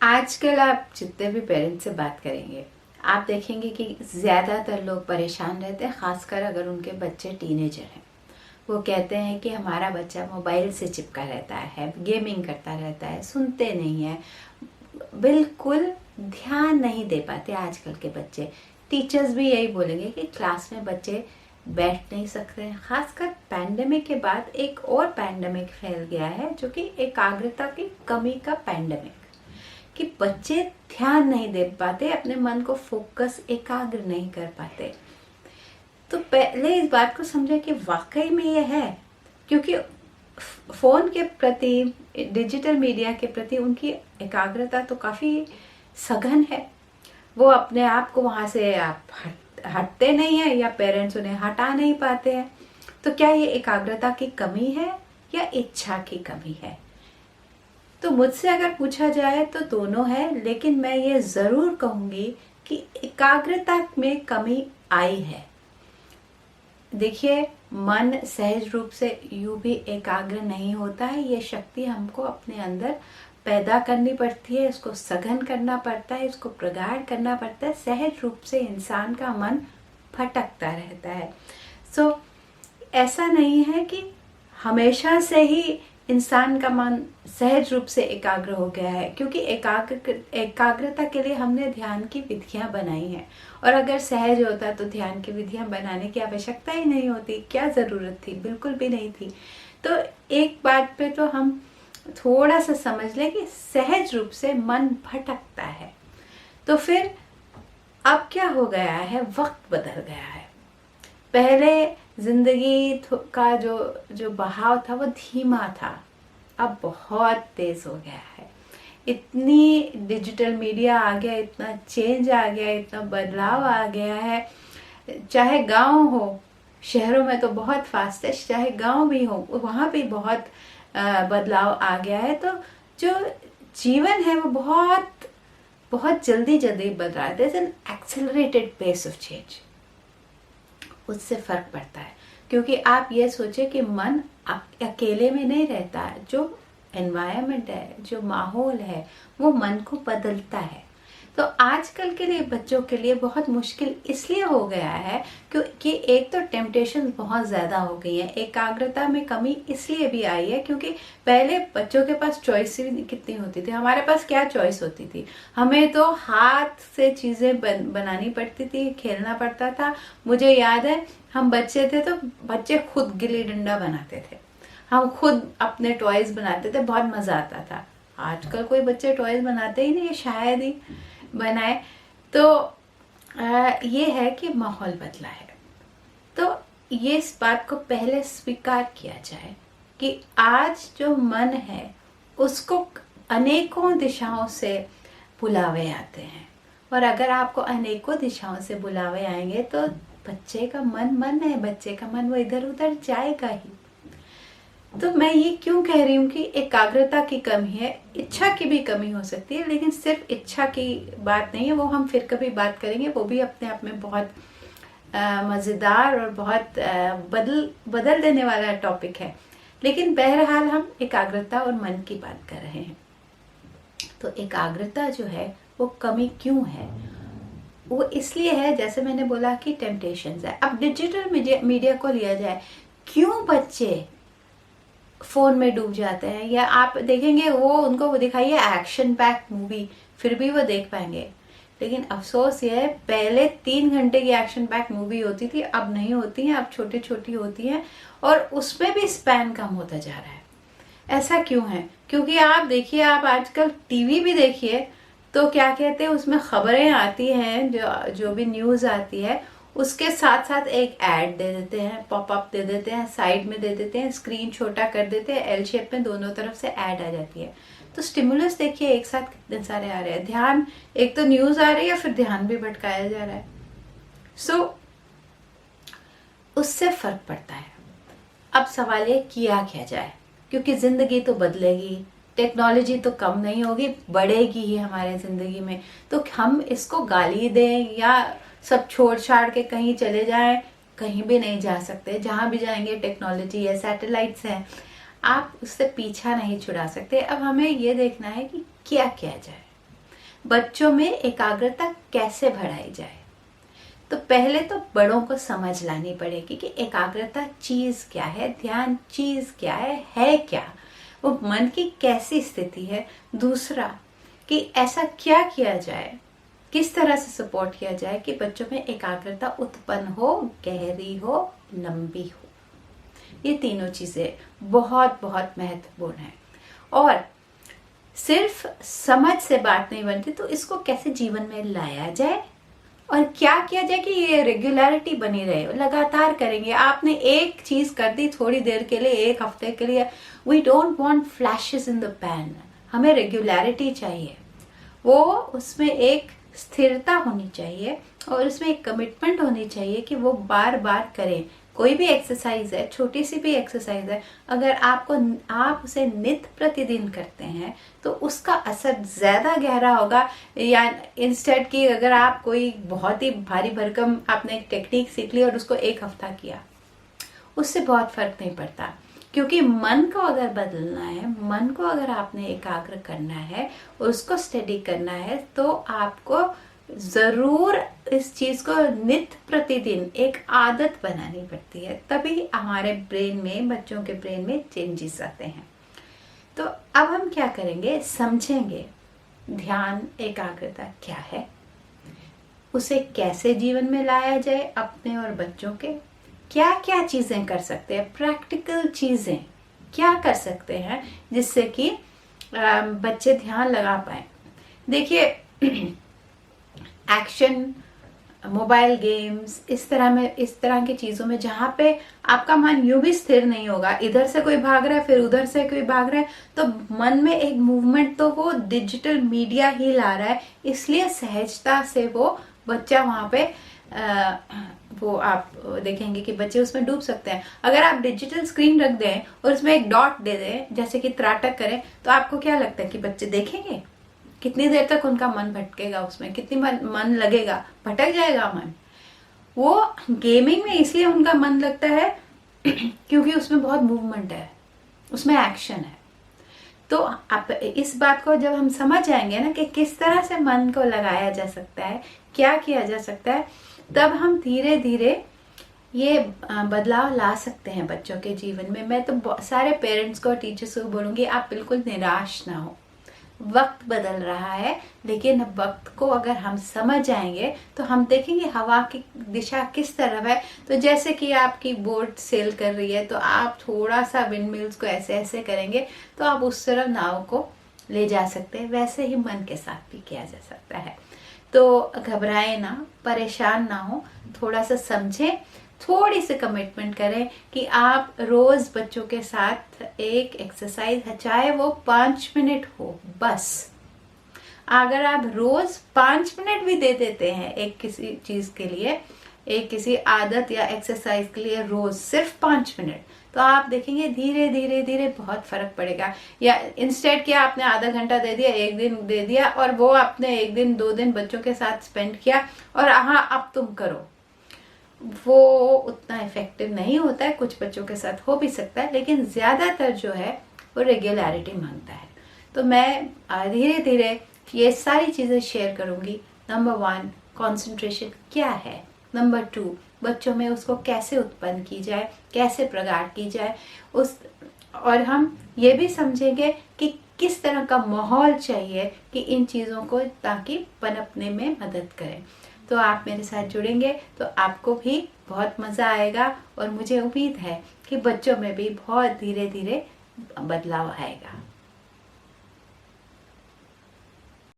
आजकल आप जितने भी पेरेंट्स से बात करेंगे, आप देखेंगे कि ज़्यादातर लोग परेशान रहते हैं, ख़ासकर अगर उनके बच्चे टीनेजर हैं। वो कहते हैं कि हमारा बच्चा मोबाइल से चिपका रहता है, गेमिंग करता रहता है, सुनते नहीं है, बिल्कुल ध्यान नहीं दे पाते आजकल के बच्चे। टीचर्स भी यही बोलेंगे कि क्लास में बच्चे बैठ नहीं सकते हैं। खासकर पैंडेमिक के बाद एक और पैंडेमिक फैल गया है, जो कि एकाग्रता की कमी का पैंडेमिक, कि बच्चे ध्यान नहीं दे पाते, अपने मन को फोकस एकाग्र नहीं कर पाते। तो पहले इस बात को समझे कि वाकई में ये है, क्योंकि फोन के प्रति, डिजिटल मीडिया के प्रति उनकी एकाग्रता तो काफी सघन है। वो अपने आप को वहां से आप हटते नहीं है, या पेरेंट्स उन्हें हटा नहीं पाते हैं। तो क्या ये एकाग्रता की कमी है या इच्छा की कमी है? तो मुझसे अगर पूछा जाए तो दोनों है, लेकिन मैं ये जरूर कहूंगी कि एकाग्रता में कमी आई है। देखिए, मन सहज रूप से यूं भी एकाग्र नहीं होता है। ये शक्ति हमको अपने अंदर पैदा करनी पड़ती है, इसको सघन करना पड़ता है, इसको प्रगाढ़ करना पड़ता है। सहज रूप से इंसान का मन भटकता रहता है। ऐसा नहीं है कि हमेशा से ही इंसान का मन सहज रूप से एकाग्र हो गया है, क्योंकि एकाग्रता के लिए हमने ध्यान की विधियां बनाई हैं। और अगर सहज होता तो ध्यान की विधियां बनाने की आवश्यकता ही नहीं होती। क्या जरूरत थी? बिल्कुल भी नहीं थी। तो एक बात पे तो हम थोड़ा सा समझ लें कि सहज रूप से मन भटकता है। तो फिर अब क्या हो गया है? वक्त बदल गया है। पहले जिंदगी का जो बहाव था वो धीमा था, अब बहुत तेज हो गया है। इतनी डिजिटल मीडिया आ गया, इतना चेंज आ गया, इतना बदलाव आ गया है। चाहे गांव हो, शहरों में तो बहुत फास्ट है, चाहे गांव भी हो वहां भी बहुत बदलाव आ गया है। तो जो जीवन है वो बहुत बहुत जल्दी जल्दी बदल रहा है। There's an accelerated pace of change। उससे फर्क पड़ता है, क्योंकि आप ये सोचे कि मन अकेले में नहीं रहता। जो एनवायरनमेंट है, जो माहौल है, वो मन को बदलता है। तो आजकल के लिए बच्चों के लिए बहुत मुश्किल इसलिए हो गया है क्योंकि एक तो टेम्पटेशन बहुत ज्यादा हो गई है। एकाग्रता में कमी इसलिए भी आई है क्योंकि पहले बच्चों के पास चॉइस कितनी होती थी। हमारे पास क्या चॉइस होती थी? हमें तो हाथ से चीजें बनानी पड़ती थी, खेलना पड़ता था। मुझे याद है, हम बच्चे थे तो बच्चे खुद गिल्ली डंडा बनाते थे, हम खुद अपने टॉयज बनाते थे, बहुत मजा आता था। आजकल कोई बच्चे टॉयज बनाते ही नहीं, शायद ही बनाए। तो ये है कि माहौल बदला है। तो ये इस बात को पहले स्वीकार किया जाए कि आज जो मन है उसको अनेकों दिशाओं से बुलावे आते हैं। और अगर आपको अनेकों दिशाओं से बुलावे आएंगे तो बच्चे का मन है, बच्चे का मन वो इधर उधर जाएगा ही। तो मैं ये क्यों कह रही हूँ कि एकाग्रता की कमी है, इच्छा की भी कमी हो सकती है, लेकिन सिर्फ इच्छा की बात नहीं है, वो हम फिर कभी बात करेंगे। वो भी अपने आप में बहुत मज़ेदार और बहुत बदल देने वाला टॉपिक है। लेकिन बहरहाल हम एकाग्रता और मन की बात कर रहे हैं। तो एकाग्रता जो है वो कमी क्यों है? वो इसलिए है, जैसे मैंने बोला कि टेम्पटेशंस है। अब डिजिटल मीडिया को लिया जाए, क्यों बच्चे फोन में डूब जाते हैं? या आप देखेंगे उनको वो दिखाइए एक्शन पैक मूवी, फिर भी वो देख पाएंगे। लेकिन अफसोस ये है, पहले 3 घंटे की एक्शन पैक मूवी होती थी, अब नहीं होती है, अब छोटी छोटी होती हैं, और उसमें भी स्पैन कम होता जा रहा है। ऐसा क्यों है? क्योंकि आप देखिए, आप आजकल टीवी भी देखिए तो क्या कहते हैं, उसमें खबरें आती हैं, जो भी न्यूज आती है उसके साथ साथ एक ऐड दे देते हैं, पॉपअप दे देते हैं, साइड में दे देते हैं, स्क्रीन छोटा कर देते हैं, एल शेप में दोनों तरफ से ऐड आ जाती है। तो स्टिमुलस देखिए एक साथ कितने सारे आ रहे हैं। ध्यान, एक तो न्यूज आ रही है, फिर ध्यान भी भटकाया जा रहा है। उससे फर्क पड़ता है। अब सवाल ये, किया क्या जाए? क्योंकि जिंदगी तो बदलेगी, टेक्नोलॉजी तो कम नहीं होगी, बढ़ेगी ही हमारे जिंदगी में। तो हम इसको गाली दें या सब छोड़ छाड़ के कहीं चले जाएं? कहीं भी नहीं जा सकते। जहां भी जाएंगे टेक्नोलॉजी है, सैटेलाइट्स हैं, आप उससे पीछा नहीं छुड़ा सकते। अब हमें ये देखना है कि क्या किया जाए। बच्चों में एकाग्रता कैसे बढ़ाई जाए। तो पहले तो बड़ों को समझ लानी पड़ेगी कि एकाग्रता चीज क्या है, ध्यान चीज क्या है क्या, वो मन की कैसी स्थिति है। दूसरा कि ऐसा क्या किया जाए, किस तरह से सपोर्ट किया जाए कि बच्चों में एकाग्रता उत्पन्न हो, गहरी हो, लंबी हो। ये तीनों चीजें बहुत बहुत महत्वपूर्ण है। और सिर्फ समझ से बात नहीं बनती, तो इसको कैसे जीवन में लाया जाए और क्या किया जाए कि ये रेगुलरिटी बनी रहे, लगातार करेंगे। आपने एक चीज कर दी थोड़ी देर के लिए, एक हफ्ते के लिए, we don't want flashes in the pan. हमें रेगुलरिटी चाहिए, वो उसमें एक स्थिरता होनी चाहिए और उसमें एक कमिटमेंट होनी चाहिए कि वो बार बार करें। कोई भी एक्सरसाइज है, छोटी सी भी एक्सरसाइज है, अगर आप उसे नित्य प्रतिदिन करते हैं तो उसका असर ज्यादा गहरा होगा। या इंस्टेड कि अगर आप कोई बहुत ही भारी भरकम आपने एक टेक्निक सीख ली और उसको एक हफ्ता किया, उससे बहुत फर्क नहीं पड़ता। क्योंकि मन को अगर बदलना है, मन को अगर आपने एकाग्र करना है, उसको स्टडी करना है, तो आपको जरूर इस चीज को नित्य प्रतिदिन एक आदत बनानी पड़ती है, तभी हमारे ब्रेन में, बच्चों के ब्रेन में चेंजेस आते हैं। तो अब हम क्या करेंगे, समझेंगे ध्यान एकाग्रता क्या है, उसे कैसे जीवन में लाया जाए, अपने और बच्चों के क्या क्या चीजें कर सकते हैं, प्रैक्टिकल चीजें क्या कर सकते हैं जिससे कि बच्चे ध्यान लगा पाए। देखिए एक्शन, मोबाइल गेम्स, इस तरह की चीजों में जहां पे आपका मन यूं भी स्थिर नहीं होगा, इधर से कोई भाग रहा है फिर उधर से कोई भाग रहा है, तो मन में एक मूवमेंट तो वो डिजिटल मीडिया ही ला रहा है। इसलिए सहजता से वो बच्चा वहां पे वो आप देखेंगे कि बच्चे उसमें डूब सकते हैं। अगर आप डिजिटल स्क्रीन रख दें और उसमें एक डॉट दे दें, जैसे कि त्राटक करें, तो आपको क्या लगता है कि बच्चे देखेंगे? कितनी देर तक उनका मन भटकेगा, उसमें कितनी मन लगेगा, भटक जाएगा मन। वो गेमिंग में इसलिए उनका मन लगता है क्योंकि उसमें बहुत मूवमेंट है, उसमें एक्शन है। तो आप इस बात को जब हम समझ आएंगे ना कि किस तरह से मन को लगाया जा सकता है, क्या किया जा सकता है, तब हम धीरे धीरे ये बदलाव ला सकते हैं बच्चों के जीवन में। मैं तो सारे पेरेंट्स को, टीचर्स को बोलूंगी, आप बिल्कुल निराश ना हो। वक्त बदल रहा है, लेकिन वक्त को अगर हम समझ आएंगे तो हम देखेंगे हवा की दिशा किस तरफ है। तो जैसे कि आपकी बोट सेल कर रही है, तो आप थोड़ा सा विंड मिल्स को ऐसे ऐसे करेंगे तो आप उस तरफ नाव को ले जा सकते हैं। वैसे ही मन के साथ भी किया जा सकता है। तो घबराए ना, परेशान ना हो, थोड़ा सा समझें, थोड़ी सी कमिटमेंट करें कि आप रोज बच्चों के साथ एक एक्सरसाइज, चाहे वो 5 मिनट हो बस। अगर आप रोज 5 मिनट भी दे देते हैं एक किसी चीज के लिए, एक किसी आदत या एक्सरसाइज के लिए रोज सिर्फ 5 मिनट, तो आप देखेंगे धीरे धीरे धीरे बहुत फर्क पड़ेगा। या इंस्टेड किया आपने आधा घंटा दे दिया, एक दिन दे दिया, और वो आपने एक दिन 2 दिन बच्चों के साथ स्पेंड किया और हाँ अब तुम करो, वो उतना इफेक्टिव नहीं होता है। कुछ बच्चों के साथ हो भी सकता है, लेकिन ज्यादातर जो है वो रेगुलरिटी मांगता है। तो मैं धीरे धीरे ये सारी चीजें शेयर करूंगी। नंबर 1, कंसंट्रेशन क्या है। नंबर 2, बच्चों में उसको कैसे उत्पन्न की जाए, कैसे प्रगाढ़ की जाए और हम ये भी समझेंगे कि किस तरह का माहौल चाहिए कि इन चीजों को, ताकि पनपने में मदद करें। तो आप मेरे साथ जुड़ेंगे तो आपको भी बहुत मजा आएगा और मुझे उम्मीद है कि बच्चों में भी बहुत धीरे धीरे बदलाव आएगा।